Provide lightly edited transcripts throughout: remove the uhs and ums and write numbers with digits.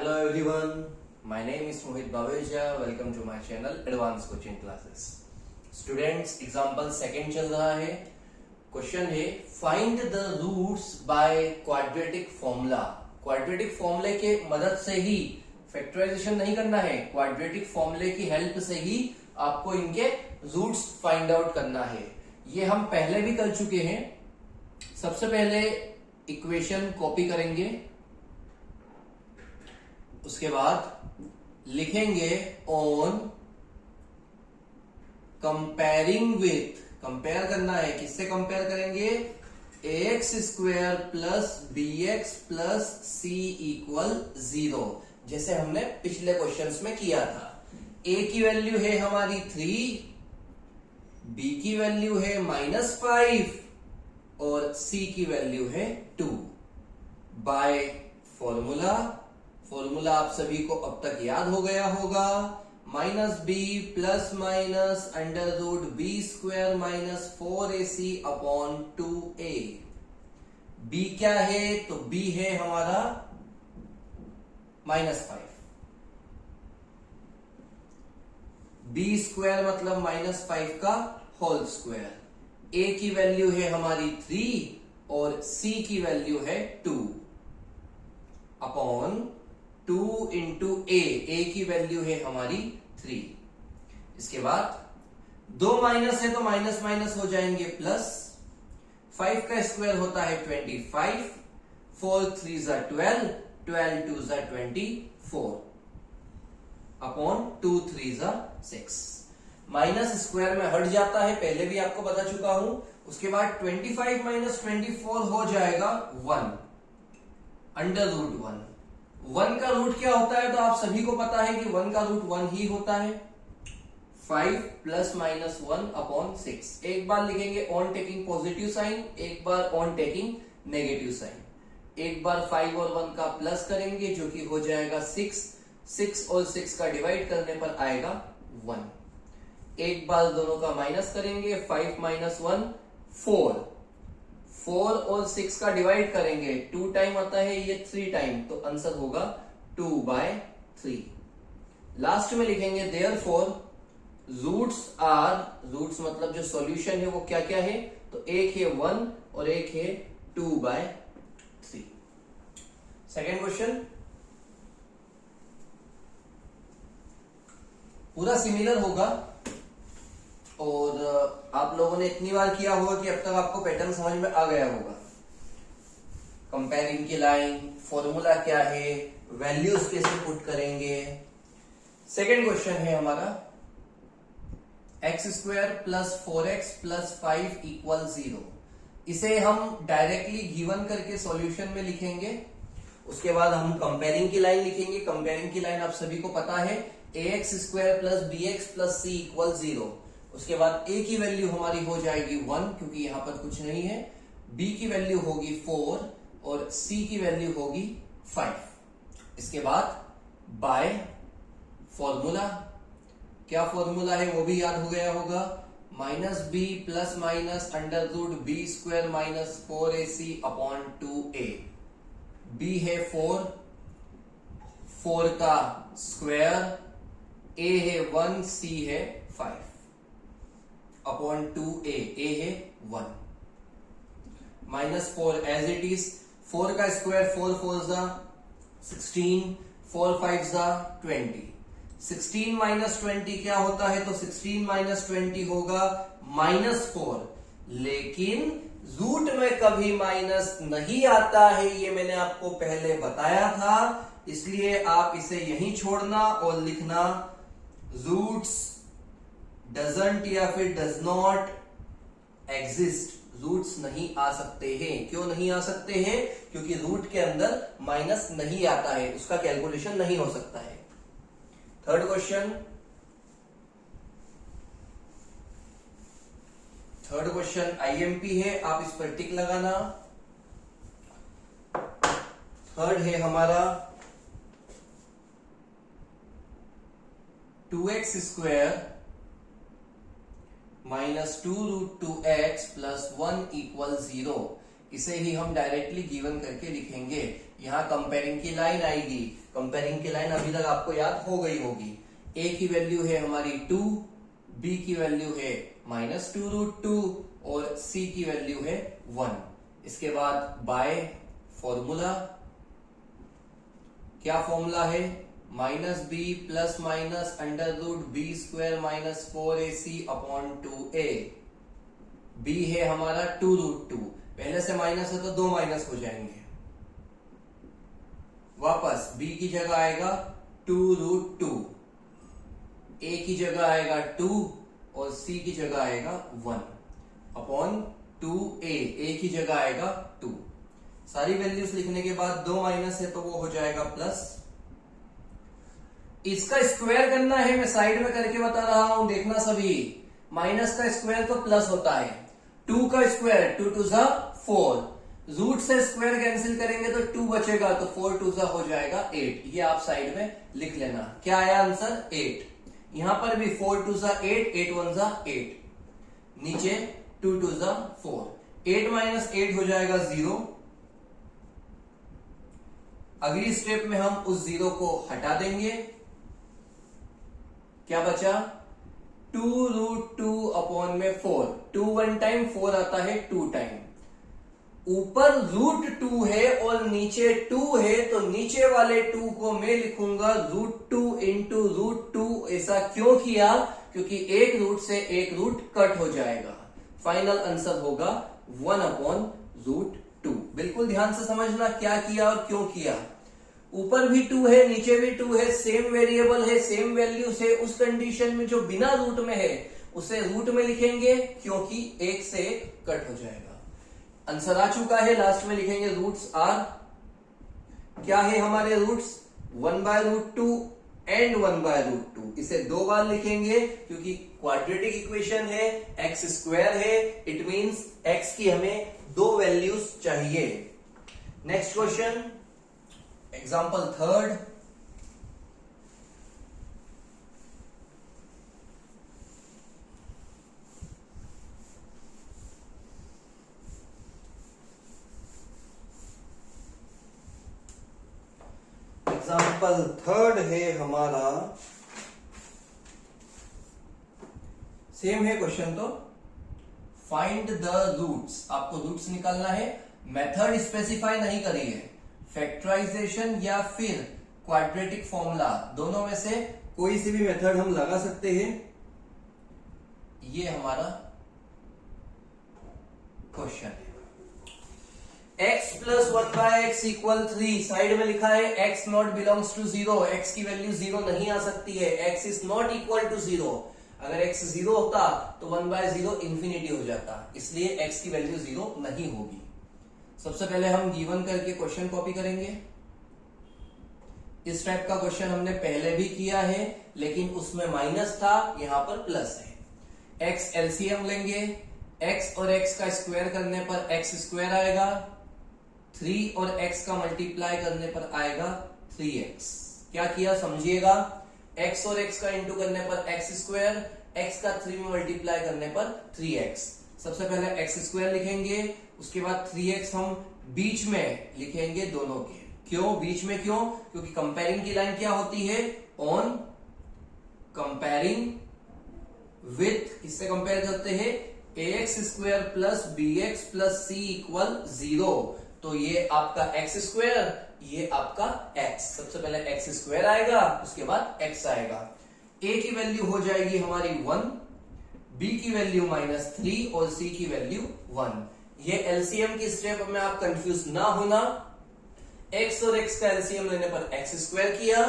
Hello everyone, my name is Mohit Baweja. Welcome to my channel Advanced Coaching Classes. Students, example second चल रहा है. Question है find the roots by quadratic formula. Quadratic फॉर्मूले के मदद से ही factorisation नहीं करना है, क्वाड्रेटिक फॉर्मूले की हेल्प से ही आपको इनके रूट्स फाइंड आउट करना है. ये हम पहले भी कर चुके हैं. सबसे पहले इक्वेशन कॉपी करेंगे, उसके बाद लिखेंगे ऑन कंपेयरिंग विथ. कंपेयर करना है, किससे कंपेयर करेंगे? X square plus B X plus C equal 0, जैसे हमने पिछले क्वेश्चंस में किया था. ए की वैल्यू है हमारी 3, बी की वैल्यू है -5 और सी की वैल्यू है 2. बाय फॉर्मूला आप सभी को अब तक याद हो गया होगा. -b plus minus √b² -4ac अपॉन 2a. b क्या है? तो b है हमारा -5. b² मतलब -5 का होल स्क्वायर. a की वैल्यू है हमारी 3 और c की वैल्यू है 2 अपॉन 2 इंटू ए की वैल्यू है हमारी 3. इसके बाद दो माइनस है तो माइनस माइनस हो जाएंगे प्लस. 5 का स्क्वायर होता है 25, 4 3 ज़ा 12, 12 2 ज़ा 24 अपॉन 2 3 ज़ा 6. माइनस स्क्वायर में हट जाता है, पहले भी आपको बता चुका हूं. उसके बाद 25 माइनस 24 हो जाएगा 1 √1. 1 का रूट क्या होता है? तो आप सभी को पता है कि 1 का रूट 1 ही होता है. 5 प्लस माइनस 1 अपॉन 6. एक बार लिखेंगे ऑन टेकिंग पॉजिटिव साइन, एक बार ऑन टेकिंग नेगेटिव साइन. एक बार 5 और 1 का प्लस करेंगे जो कि हो जाएगा 6. 6 और 6 का डिवाइड करने पर आएगा 1. एक बार दोनों का माइनस करेंगे. 5 माइनस 1 4. 4 और 6 का डिवाइड करेंगे, 2 टाइम आता है, ये 3 टाइम, तो आंसर होगा 2/3. लास्ट में लिखेंगे देयरफॉर रूट्स मतलब जो सॉल्यूशन है वो क्या क्या है? तो एक है 1 और एक है 2/3. सेकेंड क्वेश्चन पूरा सिमिलर होगा और आप लोगों ने इतनी बार किया होगा कि अब तक आपको पैटर्न समझ में आ गया होगा. कंपेयरिंग की लाइन, फॉर्मूला क्या है, वैल्यूज कैसे पुट करेंगे. सेकेंड क्वेश्चन है हमारा x² plus 4x plus 5 equal 0. इसे हम डायरेक्टली गिवन करके सॉल्यूशन में लिखेंगे. उसके बाद हम कंपेयरिंग की लाइन लिखेंगे. कंपेयरिंग की लाइन आप सभी को पता है, ax² plus bx plus c equal 0. उसके बाद a की वैल्यू हमारी हो जाएगी 1 क्योंकि यहां पर कुछ नहीं है. b की वैल्यू होगी 4 और c की वैल्यू होगी 5. इसके बाद बाय फॉर्मूला, क्या फॉर्मूला है वो भी याद हो गया होगा. -b plus minus √b² -4ac अपॉन 2a. b है 4 का स्क्वायर, a है 1, c है 5 अपॉन 2a. a है 1 -4 एज इट इज. 4 का स्क्वायर 4 4 ज़ा 16, 4 5 ज़ा 20. 16 माइनस 20 क्या होता है? तो 16 माइनस 20 होगा -4. लेकिन रूट में कभी माइनस नहीं आता है, ये मैंने आपको पहले बताया था. इसलिए आप इसे यहीं छोड़ना और लिखना रूट्स डजंट या फिर डज नॉट एग्जिस्ट. रूट्स नहीं आ सकते हैं. क्यों नहीं आ सकते हैं? क्योंकि रूट के अंदर माइनस नहीं आता है, उसका कैलकुलेशन नहीं हो सकता है. थर्ड क्वेश्चन आईएमपी है, आप इस पर टिक लगाना. थर्ड है हमारा 2x² -2 √2x प्लस 1 इक्वल 0. इसे ही हम डायरेक्टली गिवन करके लिखेंगे। यहाँ कंपेयरिंग की लाइन आएगी, कंपेयरिंग की लाइन अभी तक आपको याद हो गई होगी। a की वैल्यू है हमारी 2, b की वैल्यू है -2√2 और c की वैल्यू है 1। इसके बाद बाय फॉर्मूला, क्या फॉर्मूला है, -b plus minus √b² - 4ac अपॉन 2a। b है हमारा 2√2, पहले से माइनस है तो दो माइनस हो जाएंगे, वापस b की जगह आएगा 2√2, a की जगह आएगा 2 और c की जगह आएगा 1 अपॉन 2a, a की जगह आएगा 2। सारी वैल्यूज लिखने के बाद दो माइनस है तो वो हो जाएगा प्लस। इसका स्क्वायर करना है, मैं साइड में करके बता रहा हूं, देखना सभी। माइनस का स्क्वायर तो प्लस होता है, 2 का स्क्वायर 2 2 जा 4, रूट से स्क्वायर कैंसिल करेंगे तो 2 बचेगा, तो 4 2 जा हो जाएगा 8। ये आप साइड में लिख लेना। क्या आया आंसर, 8। यहां पर भी 4 2 जा 8, 8 1 जा 8, नीचे 2 2 जा 4, 8 माइनस 8 हो जाएगा 0। अगली स्टेप में हम उस 0 को हटा देंगे, क्या बचा, 2√2 अपॉन में 4, 2 1 टाइम, 4 आता है 2 टाइम। ऊपर √2 है और नीचे 2 है, तो नीचे वाले 2 को मैं लिखूंगा √2 इंटू √2। ऐसा क्यों किया, क्योंकि एक रूट से एक रूट कट हो जाएगा। फाइनल आंसर होगा 1 अपॉन √2। बिल्कुल ध्यान से समझना क्या किया और क्यों किया। ऊपर भी 2 है, नीचे भी 2 है, सेम वेरिएबल है, सेम वैल्यू से, उस कंडीशन में जो बिना रूट में है उसे रूट में लिखेंगे, क्योंकि एक से एक कट हो जाएगा। आंसर आ चुका है, लास्ट में लिखेंगे रूट्स आर, क्या है हमारे रूट्स, 1/√2 एंड 1/√2। इसे दो बार लिखेंगे क्योंकि क्वाड्रेटिक इक्वेशन है, x² है, इट मींस x की हमें दो वैल्यूज चाहिए। Next question, example 3rd। Example 3rd है हमारा, सेम है क्वेश्चन। तो फाइंड द रूट्स, आपको रूट्स निकालना है, मेथड स्पेसिफाई नहीं करी है, फैक्टराइजेशन या फिर क्वाड्रेटिक फॉर्मूला, दोनों में से कोई सी भी मेथड हम लगा सकते हैं। ये हमारा क्वेश्चन है। x plus 1/x equal 3, side में लिखा है x not belongs to 0, x की वैल्यू 0 नहीं आ सकती है, x is not equal to 0। अगर x 0 होता तो 1/0 इंफिनिटी हो जाता, इसलिए x की वैल्यू 0 नहीं होगी। सबसे पहले हम गिवन करके क्वेश्चन कॉपी करेंगे। इस टाइप का क्वेश्चन हमने पहले भी किया है, लेकिन उसमें माइनस था, यहां पर प्लस है। x एलसीएम लेंगे, x और x का स्क्वायर करने पर x² आएगा, 3 और x का मल्टीप्लाई करने पर आएगा 3x। क्या किया समझिएगा, x और x का इंटू करने पर x², x का 3 में मल्टीप्लाई करने पर 3x। सबसे पहले x² लिखेंगे, उसके बाद 3x हम बीच में लिखेंगे दोनों के। क्यों बीच में, क्यों, क्योंकि कंपेयरिंग की लाइन क्या होती है, ऑन कंपेयरिंग विथ, किससे कंपेयर करते हैं, ax² plus bx plus c equal 0। तो ये आपका x², ये आपका x। सबसे पहले x² आएगा, उसके बाद x आएगा। a की वैल्यू हो जाएगी हमारी 1, b की वैल्यू -3 और c की वैल्यू 1। ये एलसीएम की स्टेप में आप कंफ्यूज ना होना। x और x का एलसीएम लेने पर x² किया,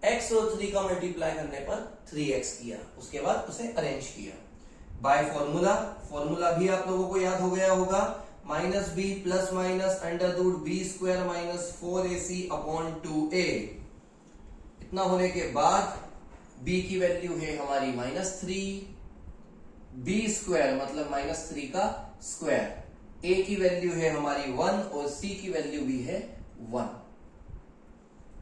x और 3 का मल्टीप्लाई करने पर 3x किया, उसके बाद उसे अरेंज किया बाय फॉर्मूला। फॉर्मूला भी आप लोगों को याद हो गया होगा, -b plus minus √b² - 4ac अपॉन 2a। इतना होने के बाद b की वैल्यू है हमारी -3, b² मतलब -3 का स्क्वायर, a की वैल्यू है हमारी 1 और c की वैल्यू भी है 1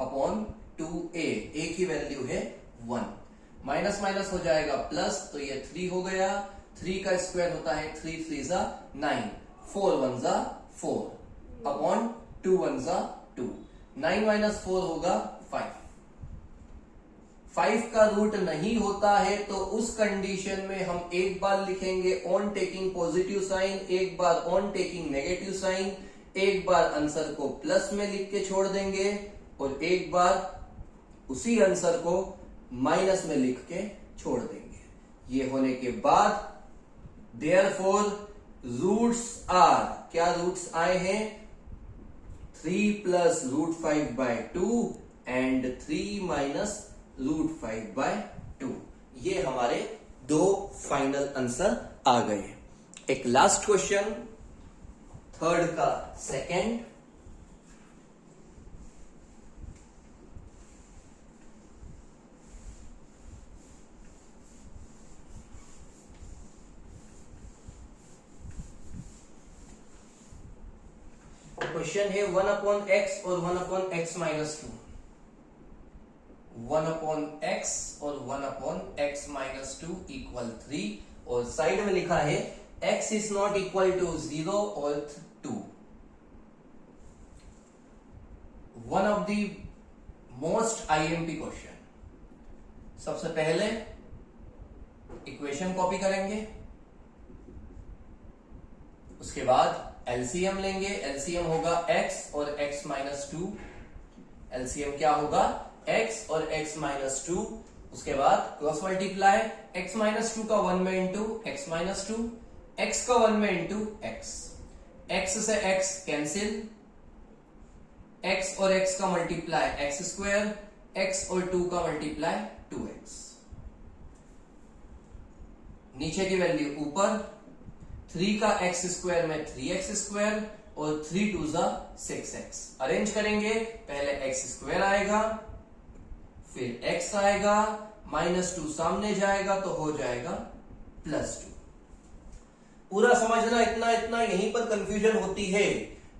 अपॉन 2a, a की वैल्यू है 1। माइनस माइनस हो जाएगा प्लस, तो ये 3 हो गया, 3 का स्क्वायर होता है 3 3 जा 9, 4 1 जा 4 अपॉन 2 1 जा 2, 9 माइनस 4 होगा 5। 5 का रूट नहीं होता है तो उस कंडीशन में हम एक बार लिखेंगे ऑन टेकिंग पॉजिटिव साइन, एक बार ऑन टेकिंग नेगेटिव साइन, एक बार आंसर को प्लस में लिख के छोड़ देंगे और एक बार उसी आंसर को माइनस में लिख के छोड़ देंगे। ये होने के बाद देयरफॉर रूट्स आर, क्या रूट्स आए हैं 3 plus root 5 by 2 and 3 minus root 5 by 2। ये हमारे दो फाइनल आंसर आ गए। एक लास्ट क्वेश्चन, थर्ड का सेकंड। क्वेश्चन है 1 अपॉन एक्स और 1 upon x minus 2। 1 upon x और 1 अपॉन एक्स माइनस 2 इक्वल 3 और साइड में लिखा है x is not equal to 0 और 2। One of the most IMP question. सबसे पहले इक्वेशन कॉपी करेंगे, उसके बाद एलसीएम लेंगे। एलसीएम होगा x और x माइनस 2। एलसीएम क्या होगा x और x माइनस 2। उसके बाद क्रॉस मल्टीप्लाई, x माइनस 2 का 1 में इंटू x माइनस 2, x का 1 में इंटू x, x से x कैंसिल, x और x का मल्टीप्लाई x स्क्वायर, x और 2 का मल्टीप्लाई 2x। नीचे की वैल्यू ऊपर, 3 का x स्क्वायर में 3x स्क्वायर और 3 2 जा 6x। अरेंज करेंगे, पहले x स्क्वायर आएगा, फिर x आएगा, माइनस 2 सामने जाएगा तो हो जाएगा प्लस 2। पूरा समझना, इतना इतना यहीं पर कंफ्यूजन होती है।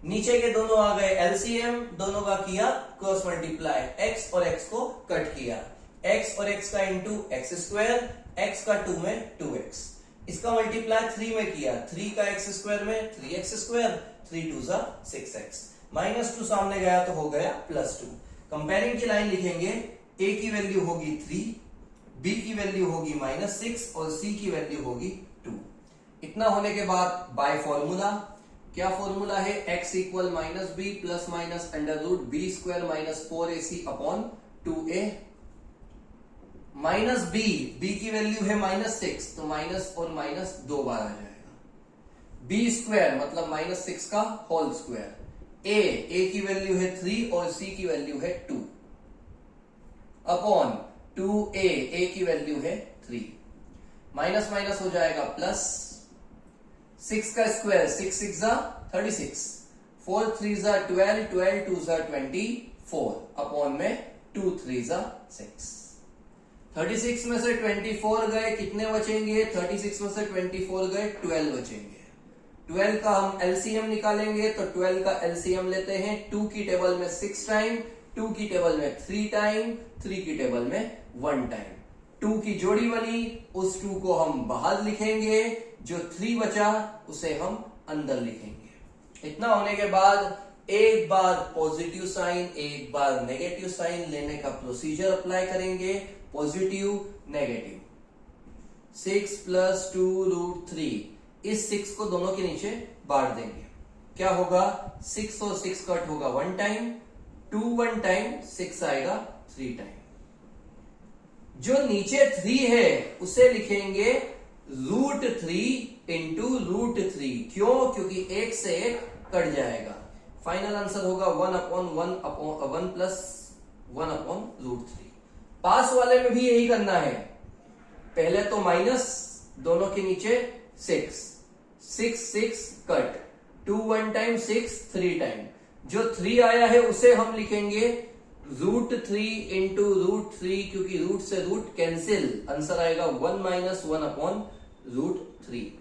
नीचे के दोनों आ गए एलसीएम, दोनों का किया क्रॉस मल्टीप्लाई, x और x को कट किया, x और x का इंटू एक्स स्क्वायर, x का 2 में 2x, इसका मल्टीप्लाई 3 में किया, 3 का x स्क्वायर में 3x स्क्वायर, 3 2 जा 6x, माइनस 2 सामने गया तो हो गया प्लस 2। कंपेयरिंग की लाइन लिखेंगे, a की वैल्यू होगी 3, b की वैल्यू होगी -6 और c की वैल्यू होगी 2। इतना होने के बाद बाय फॉर्मूला, क्या फॉर्मूला है x equal minus b plus minus under root b square minus 4ac अपॉन 2a। माइनस बी, बी की वैल्यू है -6 तो माइनस और माइनस 2 बार आ जाएगा। बी स्क्वायर मतलब -6 का होल स्क्वायर, ए की वैल्यू है 3 और सी की वैल्यू है 2 अपॉन 2a, ए की वैल्यू है 3, माइनस माइनस हो जाएगा प्लस, 6 का स्क्वायर 6 6 जा 36, 4 3 जा 12, 12 2 जा 24 अपॉन में 2 3 जा 6। 36 में से 24 गए, कितने बचेंगे? 36 में से 24 गए 12 बचेंगे। 12 का हम एलसीएम निकालेंगे तो 12 का एलसीएम लेते हैं, 2 की टेबल में 6 टाइम, 2 की टेबल में 3 टाइम, 3 की टेबल में 1 टाइम। 2 की जोड़ी बनी, उस 2 को हम बाहर लिखेंगे, जो 3 बचा उसे हम अंदर लिखेंगे। इतना होने के बाद एक बार पॉजिटिव साइन, एक बार नेगेटिव साइन लेने का प्रोसीजर अप्लाई करेंगे। पॉजिटिव नेगेटिव, 6 प्लस 2 रूट 3, इस 6 को दोनों के नीचे बांट देंगे। क्या होगा? 6 और 6 कट होगा 1 टाइम, 2 1 टाइम, 6 आएगा 3 टाइम। जो नीचे 3 है उसे लिखेंगे रूट 3 इंटू रूट 3। क्यों? क्योंकि 1 से 1 कट जाएगा। फाइनल आंसर होगा 1 अपॉन 1 प्लस 1 अपॉन रूट 3। पास वाले में भी यही करना है। पहले तो माइनस, दोनों के नीचे 6 6 कट, 2 1 टाइम, 6 3 टाइम। जो 3 आया है उसे हम लिखेंगे रूट 3 इंटू रूट 3, क्योंकि रूट से रूट कैंसिल, आंसर आएगा 1 माइनस 1 अपॉन रूट 3।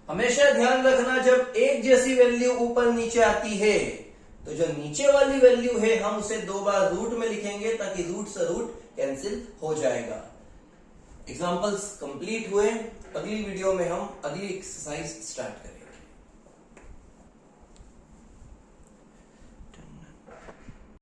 हमेशा ध्यान रखना, जब एक जैसी वैल्यू ऊपर नीचे आती है तो जो नीचे वाली वैल्यू है हम उसे 2 बार रूट में लिखेंगे, ताकि रूट से रूट कैंसिल हो जाएगा। एग्जाम्पल्स कंप्लीट हुए। अगली वीडियो में हम अगली एक्सरसाइज स्टार्ट करेंगे।